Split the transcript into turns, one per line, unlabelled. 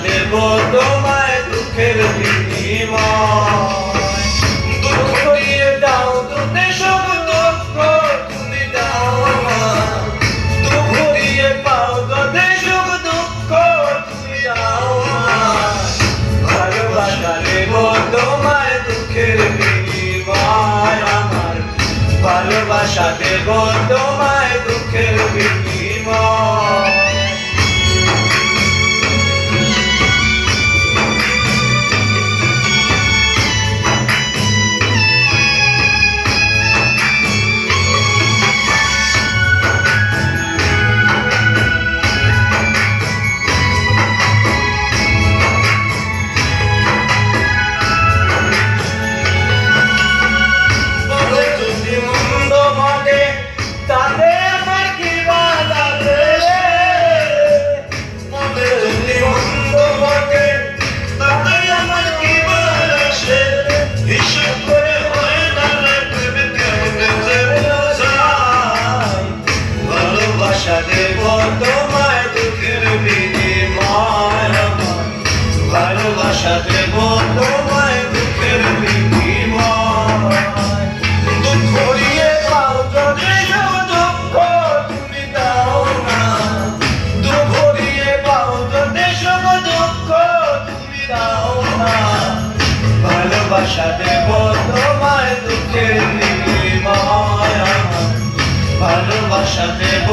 দেব তোমায় দুঃখের বিনিময়। দুঃখ দিয়ে দাও তুমি সব দুঃখ তুমি দাও আমায়, দুঃখ দিয়ে পাও গদে সব দুঃখ তুমি দাও আমায়। ভালোবাসা দেব তোমায় দুঃখের বিনিময় আমার, ভালোবাসা দেব তোমায় দুঃখের বিনিময়। দেব তোমায় দুঃখের বিনিময় আমার, ভালোবাসা দেব তোমায় দুঃখের বিনিময়। দুঃখ দিয়ে পাও যদি সব দুঃখ তুমি দাও না, দুঃখ দিয়ে পাও যদি সব দুঃখ তুমি দাও না। ভালোবাসা দেব তোমায় দুঃখের বিনিময় আমার, ভালোবাসা দেব